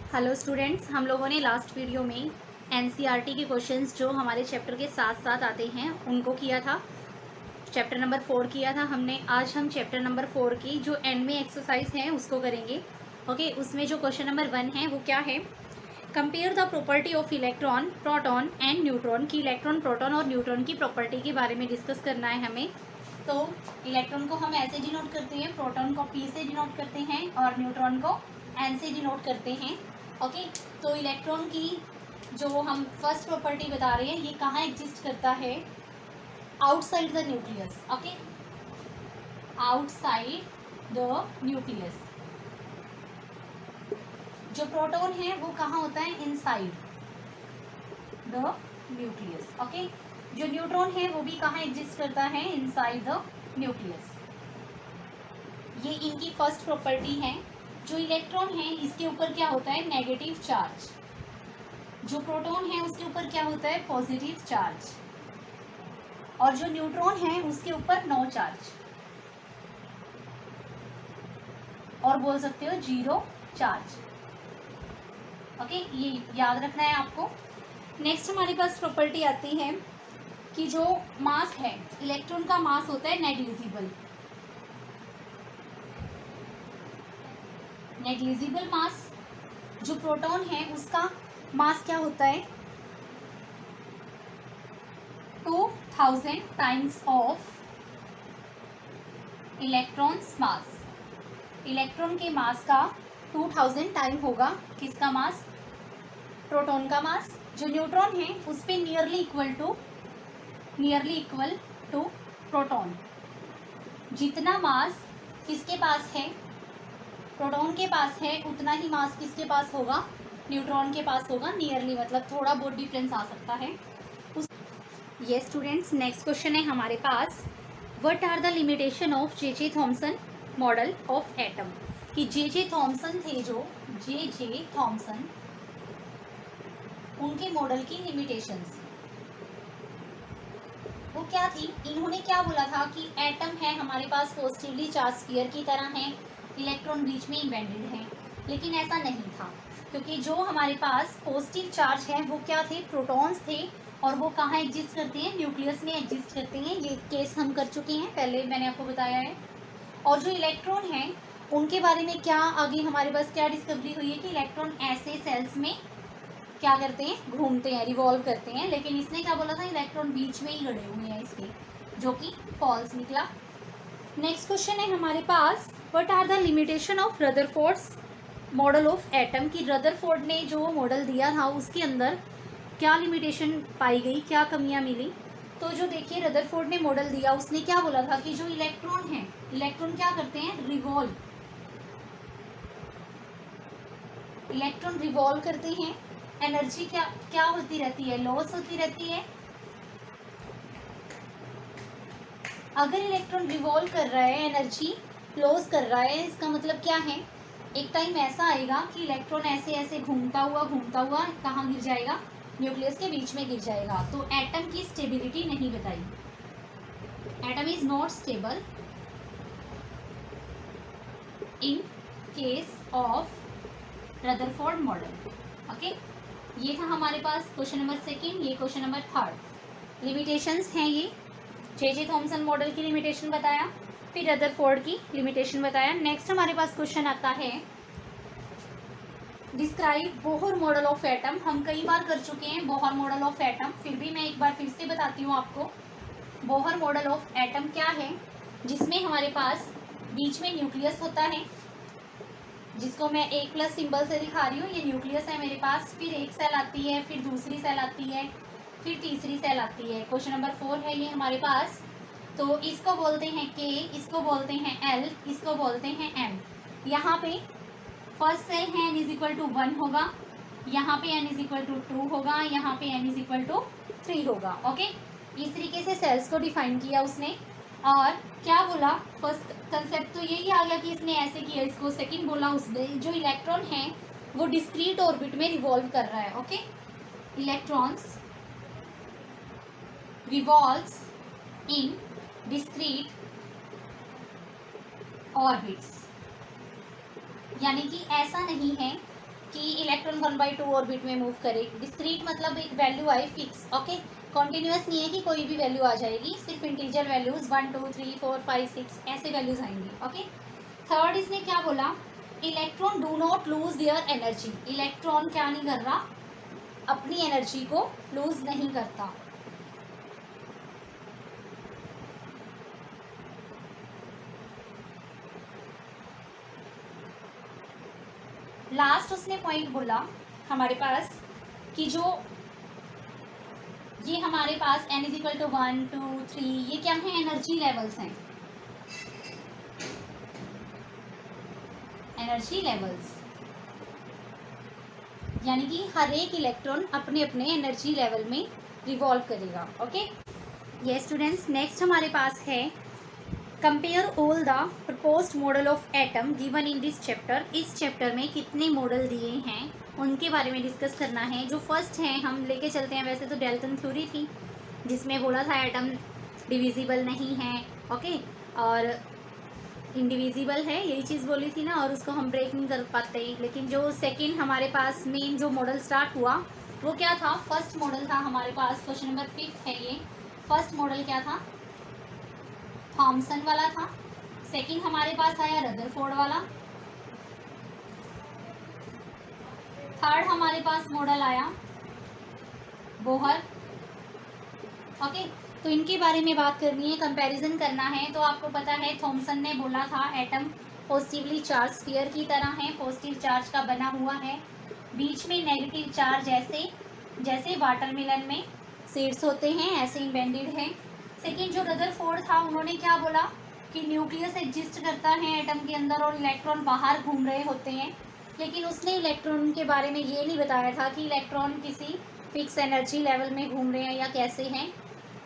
Hello students, हम लोगों ने लास्ट वीडियो में एनसीईआरटी के क्वेश्चंस जो हमारे चैप्टर के साथ साथ आते हैं उनको किया था। चैप्टर नंबर 4 किया था हमने। आज हम चैप्टर नंबर 4 की जो एंड में एक्सरसाइज है उसको करेंगे। ओके, उसमें जो क्वेश्चन नंबर 1 है वो क्या है, compare the property of electron, proton and neutron. की इलेक्ट्रॉन, प्रोटॉन और न्यूट्रॉन की प्रॉपर्टी के बारे में डिस्कस करना है हमें। तो इलेक्ट्रॉन को हम ऐसे डिनोट करते हैं, प्रोटॉन को पी से डिनोट करते हैं और न्यूट्रॉन को एन से डिनोट करते हैं। ओके, तो इलेक्ट्रॉन की जो हम फर्स्ट प्रॉपर्टी बता रहे हैं ये कहाँ एग्जिस्ट करता है, outside the nucleus. Okay, outside the nucleus. जो प्रोटॉन है वो कहाँ होता है, इनसाइड द न्यूक्लियस। ओके, जो न्यूट्रॉन है वो भी कहाँ एग्जिस्ट करता है, इनसाइड द न्यूक्लियस। ये इनकी फर्स्ट प्रॉपर्टी है। जो इलेक्ट्रॉन है इसके ऊपर क्या होता है, नेगेटिव चार्ज। जो प्रोटॉन है उसके ऊपर क्या होता है, पॉजिटिव चार्ज। और जो न्यूट्रॉन है उसके ऊपर नो चार्ज, और बोल सकते हो जीरो चार्ज। ओके, ये याद रखना है आपको। नेक्स्ट हमारे पास प्रॉपर्टी आती है कि जो मास है, इलेक्ट्रॉन का मास होता है नेग्लिजिबल। Negligible mass. जो प्रोटॉन है उसका मास क्या होता है, 2000 times of electrons mass. Electron के मास का 2000 टाइम होगा किसका मास, प्रोटॉन का मास। जो न्यूट्रॉन है उस पर नियरली इक्वल टू प्रोटॉन। जितना मास किसके पास है, प्रोटॉन के पास है, उतना ही मास किसके पास होगा, न्यूट्रॉन के पास होगा। नियरली मतलब थोड़ा बहुत डिफरेंस आ सकता है। ये स्टूडेंट्स, नेक्स्ट क्वेश्चन है हमारे पास, what are the limitation of J Thomson model of atom. कि जे थॉमसन थे, जो जे थॉमसन, उनके मॉडल की लिमिटेशंस वो क्या थी। इन्होंने क्या बोला था कि एटम है हमारे पास पॉजिटिवली चार्ज स्फीयर की तरह है, इलेक्ट्रॉन बीच में इम्बेडेड है। लेकिन ऐसा नहीं था, क्योंकि जो हमारे पास पॉजिटिव चार्ज है वो क्या थे, प्रोटॉन्स थे। और वो कहाँ एग्जिस्ट करते हैं, न्यूक्लियस में एग्जिस्ट करते हैं। ये केस हम कर चुके हैं पहले, मैंने आपको बताया है। और जो इलेक्ट्रॉन है उनके बारे में क्या आगे हमारे पास क्या डिस्कवरी हुई है कि इलेक्ट्रॉन ऐसे सेल्स में क्या करते हैं, घूमते हैं, रिवॉल्व करते हैं। लेकिन इसने क्या बोला था, इलेक्ट्रॉन बीच में ही गड़े हुए हैं इसके, जो कि फॉल्स निकला। नेक्स्ट क्वेश्चन है हमारे पास, what are the limitation of Rutherford's model of atom. की रदरफोर्ड ने जो मॉडल दिया था उसके अंदर क्या लिमिटेशन पाई गई, क्या कमियां मिली। तो जो देखिए रदरफोर्ड ने मॉडल दिया उसने क्या बोला था कि जो इलेक्ट्रॉन है, इलेक्ट्रॉन क्या करते हैं, रिवॉल्व, इलेक्ट्रॉन रिवॉल्व करते हैं। एनर्जी क्या क्या होती रहती है, लॉस होती रहती है। अगर इलेक्ट्रॉन रिवॉल्व कर रहा है, एनर्जी लॉस कर रहा है, इसका मतलब क्या है, एक टाइम ऐसा आएगा कि इलेक्ट्रॉन ऐसे ऐसे घूमता हुआ कहाँ गिर जाएगा, न्यूक्लियस के बीच में गिर जाएगा। तो एटम की स्टेबिलिटी नहीं बताई, atom is not stable in case of Rutherford model. Okay, ये था हमारे पास क्वेश्चन नंबर सेकंड। ये क्वेश्चन नंबर थर्ड, लिमिटेशंस हैं ये। जे थॉमसन मॉडल की लिमिटेशन बताया, फिर रदरफोर्ड की लिमिटेशन बताया। नेक्स्ट हमारे पास क्वेश्चन आता है, describe Bohr model of atom. हम कई बार कर चुके हैं बोहर मॉडल ऑफ एटम, फिर भी मैं एक बार फिर से बताती हूँ आपको। बोहर मॉडल ऑफ एटम क्या है, जिसमें हमारे पास बीच में न्यूक्लियस होता है, जिसको मैं एक प्लस सिंबल से दिखा रही हूँ। ये न्यूक्लियस है मेरे पास, फिर एक सेल आती है, फिर दूसरी सेल आती है, फिर तीसरी सेल आती है। क्वेश्चन नंबर 4 है ये हमारे पास। तो इसको बोलते हैं के, इसको बोलते हैं एल, इसको बोलते हैं एम। यहाँ पे फर्स्ट सेल है n इज इक्वल टू 1 होगा, यहाँ पे n इज इक्वल टू 2 होगा, यहाँ पे n इज इक्वल टू 3 होगा। ओके, इस तरीके से सेल्स को डिफाइन किया उसने। और क्या बोला, फर्स्ट कंसेप्ट तो यही आ गया कि इसने ऐसे किया इसको। सेकंड बोला उसने, जो इलेक्ट्रॉन है वो डिस्क्रीट ऑर्बिट में रिवॉल्व कर रहा है। ओके, इलेक्ट्रॉन्स रिवॉल्व्स इन डिस्क्रीट ऑर्बिट्स, यानी कि ऐसा नहीं है कि इलेक्ट्रॉन 1/2 ऑर्बिट में मूव करे। डिस्क्रीट मतलब एक value I fix, okay, continuous नहीं है कि कोई भी वैल्यू आ जाएगी, सिर्फ इंटीजर वैल्यूज 1 2 3 4 5 6 ऐसे वैल्यूज आएंगी, ओके। थर्ड इसने क्या बोला, electron do not lose their energy. Electron क्या नहीं कर रहा, अपनी एनर्जी को लूज नहीं करता। लास्ट उसने पॉइंट बोला हमारे पास कि जो ये हमारे पास n इज इक्वल टू 1 2 3 ये क्या है, एनर्जी लेवल्स हैं, एनर्जी लेवल्स, यानी कि हर एक इलेक्ट्रॉन अपने अपने एनर्जी लेवल में रिवॉल्व करेगा, ओके। ये स्टूडेंट्स नेक्स्ट हमारे पास है compare all the proposed model of atom given in this chapter. इस चैप्टर में कितने मॉडल दिए हैं उनके बारे में डिस्कस करना है। जो फर्स्ट है हम लेके चलते हैं, वैसे तो डाल्टन थ्योरी थी जिसमें बोला था एटम डिविजिबल नहीं है, ओके, और इंडिविजिबल है, यही चीज़ बोली थी ना, और उसको हम ब्रेक नहीं कर पाते। लेकिन जो सेकेंड हमारे पास मेन जो मॉडल स्टार्ट हुआ वो क्या था, फर्स्ट मॉडल था हमारे पास, क्वेश्चन नंबर 5 है ये। फर्स्ट मॉडल क्या था, थॉमसन वाला था। सेकंड हमारे पास आया रदरफोर्ड वाला। थर्ड हमारे पास मॉडल आया बोहर, ओके। तो इनके बारे में बात करनी है, कंपैरिजन करना है। तो आपको पता है थॉमसन ने बोला था एटम पॉजिटिवली चार्ज स्फीयर की तरह है, पॉजिटिव चार्ज का बना हुआ है, बीच में नेगेटिव चार्ज, जैसे जैसे वाटरमेलन में सीड्स होते हैं ऐसे इम्बेंडेड है। सेकेंड जो रदरफोर्ड था उन्होंने क्या बोला कि न्यूक्लियस एग्जिस्ट करता है एटम के अंदर और इलेक्ट्रॉन बाहर घूम रहे होते हैं, लेकिन उसने इलेक्ट्रॉन के बारे में ये नहीं बताया था कि इलेक्ट्रॉन किसी फिक्स एनर्जी लेवल में घूम रहे हैं या कैसे हैं।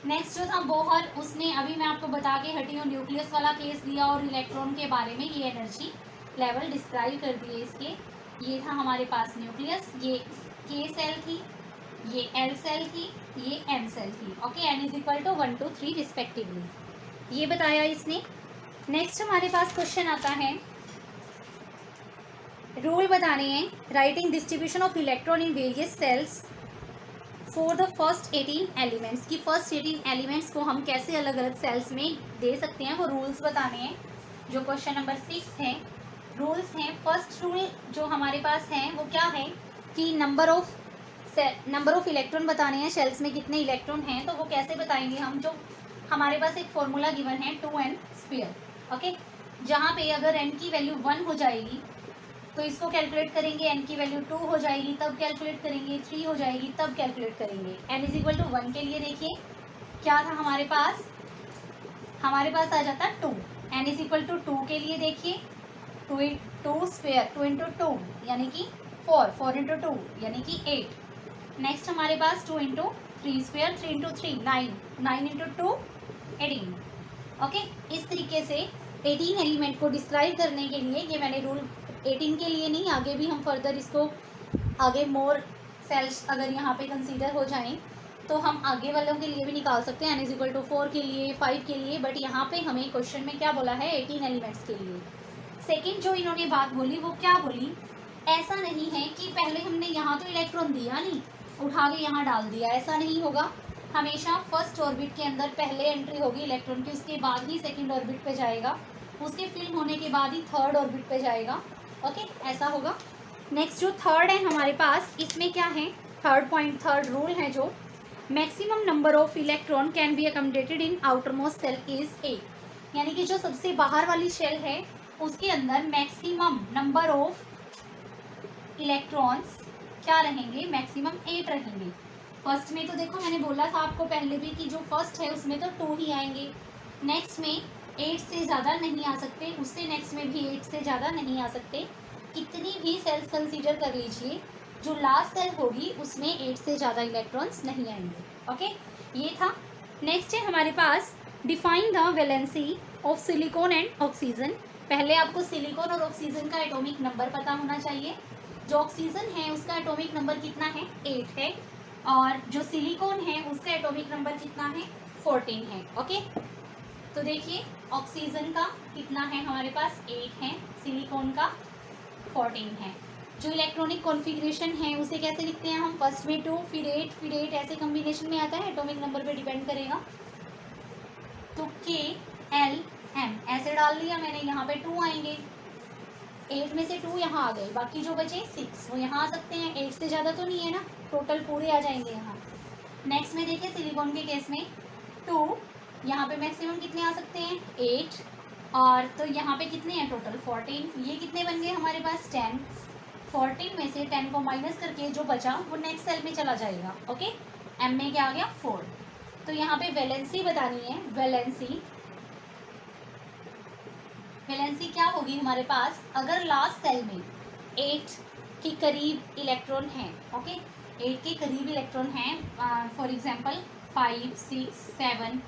नेक्स्ट जो था बोहर, उसने अभी मैं आपको बता के हटी हूँ न्यूक्लियस वाला केस दिया और इलेक्ट्रॉन के बारे में ये एनर्जी लेवल डिस्क्राइब कर दिए इसके। ये था हमारे पास न्यूक्लियस, ये के सेल थी, ये एल सेल थी, ये एम सेल थी, okay, N is equal to 1 2 3 respectively, ये बताया इसने। नेक्स्ट हमारे पास क्वेश्चन आता है, रूल बताने हैं, writing distribution of electron in various cells for the first 18 elements, की फर्स्ट 18 एलिमेंट्स को हम कैसे अलग अलग सेल्स में दे सकते हैं, वो रूल्स बताने हैं। जो क्वेश्चन नंबर 6 है, रूल्स हैं। फर्स्ट रूल जो हमारे पास है वो क्या है कि नंबर ऑफ इलेक्ट्रॉन बताने हैं, शेल्स में कितने इलेक्ट्रॉन हैं, तो वो कैसे बताएंगे हम, जो हमारे पास एक फॉर्मूला गिवन है 2n स्क्वायर, ओके, जहाँ पे अगर n की वैल्यू 1 हो जाएगी तो इसको कैलकुलेट करेंगे, n की वैल्यू 2 हो जाएगी तब कैलकुलेट करेंगे, 3 हो जाएगी तब कैलकुलेट करेंगे। n इज इक्वल टू 1 के लिए देखिए क्या था हमारे पास आ जाता 2। n इज इक्वल टू 2 के लिए देखिए 2 स्क्वायर 2 इंटू 2 यानी कि 4 इंटू 2 यानी कि 8। नेक्स्ट हमारे पास 2 into 3 square 3 into 3 9 into 2 18, okay. इस तरीके से 18 एलिमेंट को डिस्क्राइब करने के लिए ये मैंने रूल 18 के लिए नहीं, आगे भी हम फर्दर इसको आगे मोर सेल्स अगर यहाँ पे कंसीडर हो जाएं तो हम आगे वालों के लिए भी निकाल सकते हैं, n इज इक्वल टू 4 के लिए 5 के लिए, बट यहाँ पे हमें क्वेश्चन में क्या बोला है 18 एलिमेंट्स के लिए। सेकेंड जो इन्होंने बात बोली वो क्या बोली, ऐसा नहीं है कि पहले हमने यहाँ तो इलेक्ट्रॉन दिया नहीं उठा के यहाँ डाल दिया, ऐसा नहीं होगा। हमेशा फर्स्ट ऑर्बिट के अंदर पहले एंट्री होगी इलेक्ट्रॉन की, उसके बाद ही सेकंड ऑर्बिट पे जाएगा, उसके फिल होने के बाद ही थर्ड ऑर्बिट पे जाएगा, ओके, ऐसा होगा। नेक्स्ट जो थर्ड है हमारे पास, इसमें क्या है, थर्ड पॉइंट, थर्ड रूल है जो maximum number of electron can be accommodated in outermost shell is 8, यानी कि जो सबसे बाहर वाली शेल है उसके अंदर मैक्सिमम नंबर ऑफ इलेक्ट्रॉन्स क्या रहेंगे, मैक्सिमम 8 रहेंगे। फर्स्ट में तो देखो मैंने बोला था आपको पहले भी कि जो फर्स्ट है उसमें तो 2 ही आएंगे, नेक्स्ट में 8 से ज़्यादा नहीं आ सकते, उससे नेक्स्ट में भी 8 से ज़्यादा नहीं आ सकते। कितनी भी सेल्स कंसीडर कर लीजिए, जो लास्ट सेल होगी उसमें 8 से ज़्यादा इलेक्ट्रॉन्स नहीं आएंगे, ओके, ये था। नेक्स्ट है हमारे पास define the valency of silicon and oxygen. पहले आपको सिलिकॉन और ऑक्सीजन का एटॉमिक नंबर पता होना चाहिए। जो ऑक्सीजन है उसका एटॉमिक नंबर कितना है, 8 है, और जो सिलिकॉन है उसका एटॉमिक नंबर कितना है, 14 है, ओके। तो देखिए ऑक्सीजन का कितना है हमारे पास, 8 है, सिलिकॉन का 14 है। जो इलेक्ट्रॉनिक कॉन्फ़िगरेशन है उसे कैसे लिखते हैं हम, फर्स्ट में 2 फिर 8 फिर 8 ऐसे कॉम्बिनेशन में आता है, एटॉमिक नंबर पे डिपेंड करेगा। तो KLM ऐसे डाल दिया मैंने, यहाँ पे 2 आएंगे, 8 में से 2 यहाँ आ गए, बाकी जो बचे 6 वो यहाँ आ सकते हैं, 8 से ज़्यादा तो नहीं है ना, टोटल पूरे आ जाएंगे यहाँ। नेक्स्ट में देखिए सिलिकॉन के केस में 2, यहाँ पे मैक्सिमम कितने आ सकते हैं 8, और तो यहाँ पे कितने हैं टोटल 14, ये कितने बन गए हमारे पास 10, 14 में से 10 को माइनस करके जो बचा वो नेक्स्ट सेल में चला जाएगा। ओके, M में क्या आ गया 4। तो यहाँ पे वैलेंसी बतानी है, वैलेंसी क्या होगी हमारे पास, अगर लास्ट सेल में 8 के करीब इलेक्ट्रॉन हैं, ओके 8 के करीब इलेक्ट्रॉन हैं, फॉर एग्जांपल 5 6 7,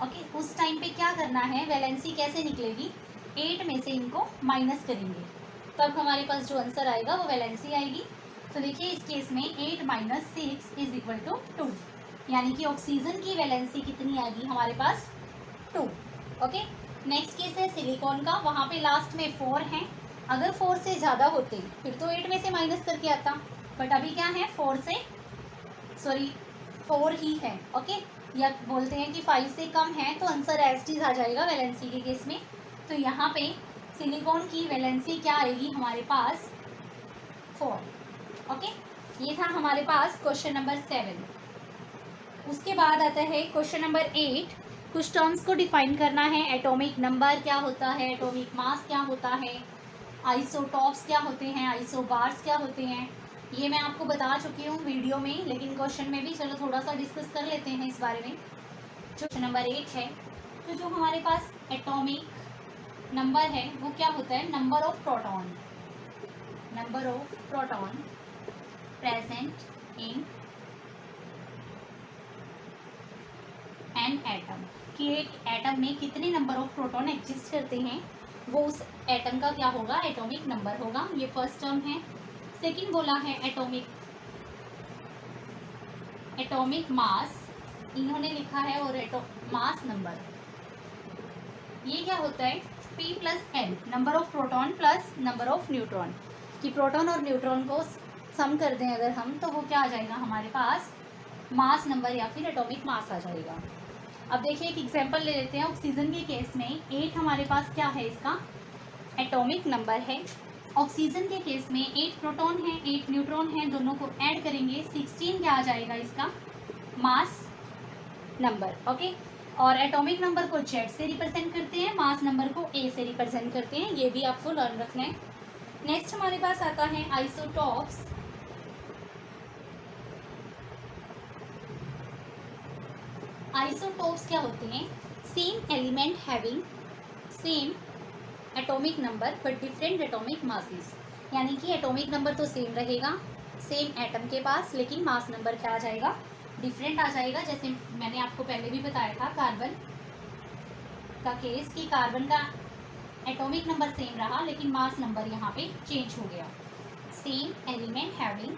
ओके उस टाइम पे क्या करना है, वैलेंसी कैसे निकलेगी, 8 में से इनको माइनस करेंगे, तब हमारे पास जो आंसर आएगा वो वैलेंसी आएगी। तो देखिए इस केस में 8 - 6 इज इक्वल टू 2, यानी कि ऑक्सीजन की वैलेंसी कितनी आएगी हमारे पास 2। ओके, नेक्स्ट केस है सिलिकॉन का, वहाँ पे लास्ट में 4 हैं, अगर 4 से ज़्यादा होते फिर तो 8 में से माइनस करके आता, बट अभी क्या है 4 ही है। ओके, या बोलते हैं कि 5 से कम है तो आंसर एज इट इज आ जाएगा वैलेंसी के केस में। तो यहाँ पे सिलिकॉन की वैलेंसी क्या आएगी हमारे पास 4। ओके, ये था हमारे पास क्वेश्चन नंबर 7। उसके बाद आता है क्वेश्चन नंबर 8, कुछ टर्म्स को डिफाइन करना है, एटॉमिक नंबर क्या होता है, एटॉमिक मास क्या होता है, आइसोटॉप्स क्या होते हैं, आइसोबार्स क्या होते हैं, ये मैं आपको बता चुकी हूँ वीडियो में, लेकिन क्वेश्चन में भी चलो थोड़ा सा डिस्कस कर लेते हैं इस बारे में। क्वेश्चन नंबर 8 है, तो जो हमारे पास एटॉमिक नंबर है वो क्या होता है, number of proton present in an atom, कि एक एटम में कितने नंबर ऑफ प्रोटॉन एग्जिस्ट करते हैं वो उस एटम का क्या होगा, एटॉमिक नंबर होगा। ये फर्स्ट टर्म है। सेकंड बोला है एटॉमिक मास, इन्होंने लिखा है, और मास नंबर ये क्या होता है P + N, number of proton plus number of neutron, कि प्रोटॉन और न्यूट्रॉन को सम कर दें अगर हम, तो वो क्या आ जाएगा हमारे पास मास नंबर या फिर एटॉमिक मास आ जाएगा। अब देखिए एक एग्जांपल ले लेते हैं, ऑक्सीजन के केस में 8 हमारे पास क्या है, इसका एटॉमिक नंबर है। ऑक्सीजन के केस में 8 प्रोटॉन है 8 न्यूट्रॉन है, दोनों को ऐड करेंगे 16 क्या आ जाएगा इसका मास नंबर। ओके, और एटॉमिक नंबर को Z से रिप्रेजेंट करते हैं, मास नंबर को A से रिप्रेजेंट करते हैं, ये भी आपको लर्न रखना है। नेक्स्ट हमारे पास आता है आइसोटॉप्स। आइसोटॉप्स क्या होते हैं, same element having same atomic number but different atomic masses, यानी कि एटॉमिक नंबर तो सेम रहेगा सेम एटम के पास, लेकिन मास नंबर क्या आ जाएगा, डिफरेंट आ जाएगा। जैसे मैंने आपको पहले भी बताया था कार्बन का केस, कि कार्बन का एटॉमिक नंबर सेम रहा लेकिन मास नंबर यहाँ पे चेंज हो गया। Same element having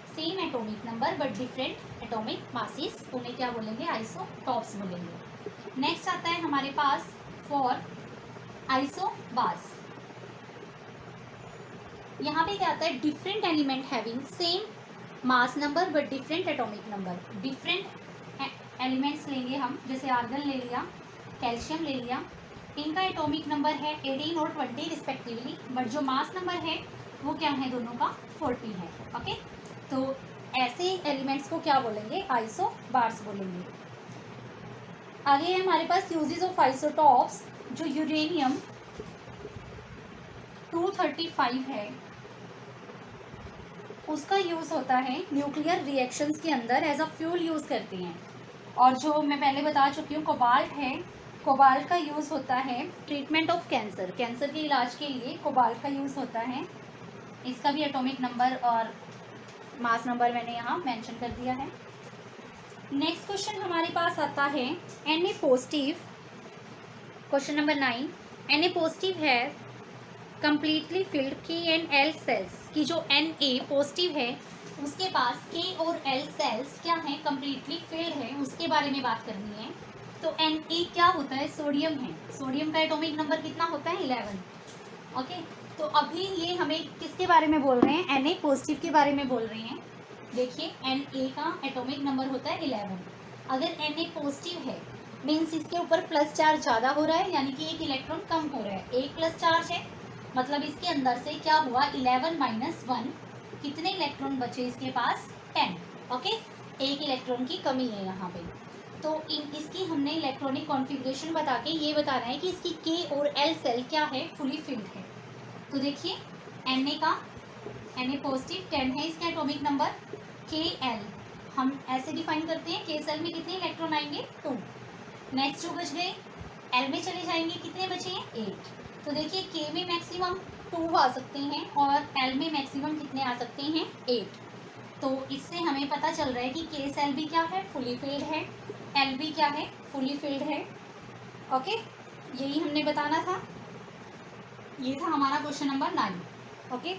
same atomic number but different atomic masses, उन्हें क्या बोलेंगे, आइसोटॉप्स बोलेंगे। नेक्स्ट आता है हमारे पास फॉर आइसोबार्स, यहाँ पे क्या आता है, different element having same mass number but different atomic number. Different elements लेंगे हम, जैसे आर्गन ले लिया, कैल्शियम ले लिया, इनका एटॉमिक नंबर है 18 और 20 रिस्पेक्टिवली, बट जो मास नंबर है वो क्या है, दोनों का 40 है। ओके, तो ऐसे एलिमेंट्स को क्या बोलेंगे, आइसोबार्स बोलेंगे। आगे है हमारे पास यूजेस ऑफ आइसोटॉप्स, जो यूरेनियम 235 है उसका यूज़ होता है न्यूक्लियर रिएक्शंस के अंदर एज अ फ्यूल यूज़ करते हैं। और जो मैं पहले बता चुकी हूँ कोबाल्ट है, कोबाल्ट का यूज़ होता है ट्रीटमेंट ऑफ कैंसर, कैंसर के इलाज के लिए कोबाल्ट का यूज़ होता है। इसका भी एटॉमिक नंबर और मास नंबर मैंने यहाँ मेंशन कर दिया है। नेक्स्ट क्वेश्चन हमारे पास आता है Na positive, question number 9, Na positive है कंप्लीटली फिल्ड K&L सेल्स, की जो Na पॉजिटिव है उसके पास K और L सेल्स क्या है, कंप्लीटली फिल्ड है, उसके बारे में बात करनी है। तो Na क्या होता है, सोडियम है, सोडियम का एटॉमिक नंबर कितना होता है 11, ओके, तो अभी ये हमें किसके बारे में बोल रहे हैं, Na पॉजिटिव के बारे में बोल रहे हैं। देखिए Na का एटॉमिक नंबर होता है 11। अगर Na पॉजिटिव है मीन्स इसके ऊपर प्लस चार्ज ज़्यादा हो रहा है, यानी कि एक इलेक्ट्रॉन कम हो रहा है। एक प्लस चार्ज है मतलब इसके अंदर से क्या हुआ, 11 माइनस 1, कितने इलेक्ट्रॉन बचे इसके पास, 10। ओके, एक इलेक्ट्रॉन की कमी है यहाँ पे। तो इसकी हमने इलेक्ट्रॉनिक कॉन्फ़िगरेशन बता के ये बताना है कि इसकी के और एल सेल क्या है, फुली फिल्ड है। तो देखिए Na पॉजिटिव 10 है इसका एटॉमिक नंबर। के एल हम ऐसे डिफाइन करते हैं, के सेल में कितने इलेक्ट्रॉन आएंगे, 2। नेक्स्ट जो बच गए एल में चले जाएंगे, कितने बचे हैं, 8। तो देखिए के में मैक्सिमम 2 आ सकते हैं और एल में मैक्सिमम कितने आ सकते हैं, 8। तो इससे हमें पता चल रहा है कि के सेल भी क्या है, फुली फिल्ड है, एल भी क्या है, फुली फिल्ड है। ओके, यही हमने बताना था। ये था हमारा क्वेश्चन नंबर 9। ओके,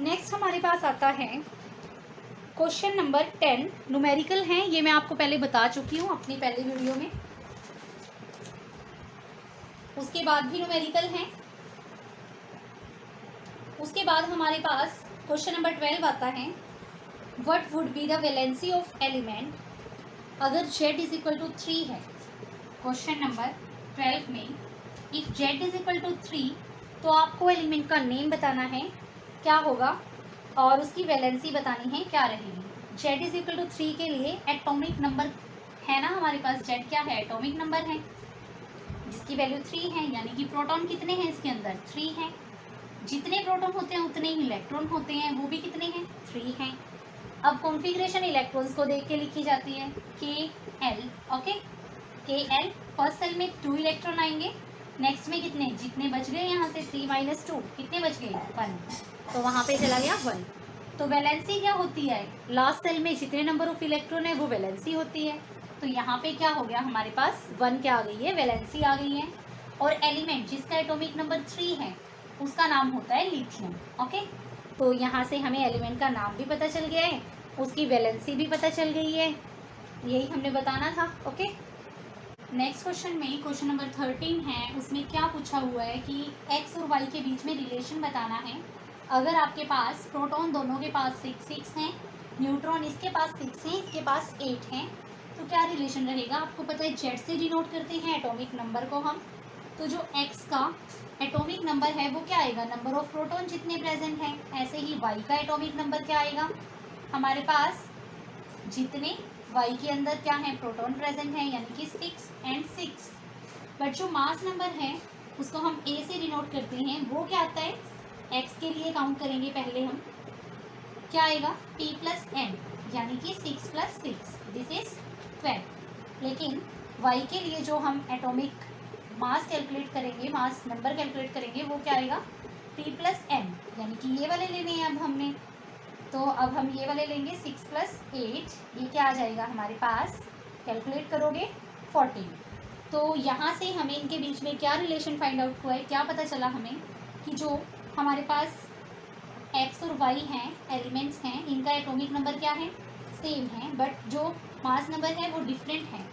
नेक्स्ट हमारे पास आता है क्वेश्चन नंबर 10। न्यूमेरिकल है, ये मैं आपको पहले बता चुकी हूँ अपनी पहले वीडियो में। उसके बाद भी न्यूमेरिकल है। उसके बाद हमारे पास क्वेश्चन नंबर 12 आता है, what would be the valency of element अगर Z इज इक्वल टू 3 है। क्वेश्चन नंबर 12 में if Z is equal to 3 तो आपको एलिमेंट का नेम बताना है क्या होगा और उसकी वैलेंसी बतानी है क्या रहेगी। Z इज इक्वल टू 3 के लिए एटॉमिक नंबर है ना हमारे पास, Z क्या है, एटॉमिक नंबर है जिसकी वैल्यू 3 है, यानी कि प्रोटॉन कितने हैं इसके अंदर, 3 हैं। जितने प्रोटॉन होते हैं उतने ही इलेक्ट्रॉन होते हैं, वो भी कितने हैं, 3 हैं। अब कॉन्फ़िगरेशन इलेक्ट्रॉन्स को देख के लिखी जाती है, के एल। ओके, के एल फर्स्ट सेल में 2 इलेक्ट्रॉन आएंगे, नेक्स्ट में कितने, जितने बच गए यहाँ से 3 माइनस 2 कितने बच गए, 1, तो वहाँ पे चला गया 1। तो वैलेंसी क्या होती है, लास्ट सेल में जितने नंबर ऑफ इलेक्ट्रॉन है वो वैलेंसी होती है। तो यहाँ पे क्या हो गया हमारे पास, 1 क्या आ गई है, वैलेंसी आ गई है। और एलिमेंट जिसका एटॉमिक नंबर 3 है उसका नाम होता है लिथियम। ओके, तो यहाँ से हमें एलिमेंट का नाम भी पता चल गया है, उसकी वैलेंसी भी पता चल गई है, यही हमने बताना था। ओके, नेक्स्ट क्वेश्चन में क्वेश्चन नंबर 13 है, उसमें क्या पूछा हुआ है कि x और y के बीच में रिलेशन बताना है। अगर आपके पास प्रोटॉन दोनों के पास 6 हैं, न्यूट्रॉन इसके पास 6 हैं, इसके पास 8 हैं, तो क्या रिलेशन रहेगा। आपको पता है Z से डिनोट करते हैं एटॉमिक नंबर को हम, तो जो x का एटॉमिक नंबर है वो क्या आएगा, नंबर ऑफ प्रोटॉन जितने प्रेजेंट हैं। ऐसे ही y का एटॉमिक नंबर क्या आएगा, हमारे पास जितने y के अंदर क्या है, प्रोटॉन प्रेजेंट है, यानी कि 6 और 6। बट जो मास नंबर है उसको हम a से डिनोट करते हैं, वो क्या आता है, x के लिए काउंट करेंगे पहले हम, क्या आएगा, p प्लस n, यानी कि 6 प्लस 6 दिस इज 12। लेकिन y के लिए जो हम एटॉमिक मास कैलकुलेट करेंगे, मास नंबर कैलकुलेट करेंगे, वो क्या आएगा, p प्लस n, यानी कि ये वाले लेने हैं अब हमने। तो अब हम ये वाले लेंगे 6 प्लस 8, ये क्या आ जाएगा हमारे पास, कैलकुलेट करोगे 14। तो यहाँ से हमें इनके बीच में क्या रिलेशन फाइंड आउट हुआ है, क्या पता चला हमें कि जो हमारे पास x और y हैं, एलिमेंट्स हैं, इनका एटॉमिक नंबर क्या है, सेम है, बट जो मास नंबर है वो डिफरेंट है।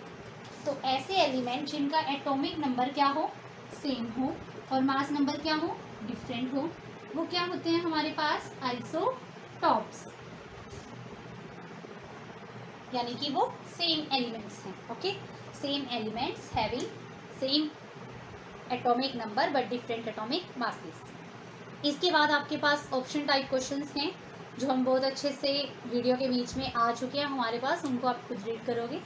तो ऐसे एलिमेंट जिनका एटॉमिक नंबर क्या हो, सेम हो, और मास नंबर क्या हो, डिफरेंट हो, वो क्या होते हैं हमारे पास, आइसोटॉप्स, यानी कि वो सेम एलिमेंट्स हैं। Okay, same elements having same atomic number but different atomic masses. इसके बाद आपके पास ऑप्शन टाइप क्वेश्चंस हैं जो हम बहुत अच्छे से वीडियो के बीच में आ चुके हैं हमारे पास, उनको आप खुद रीड करोगे।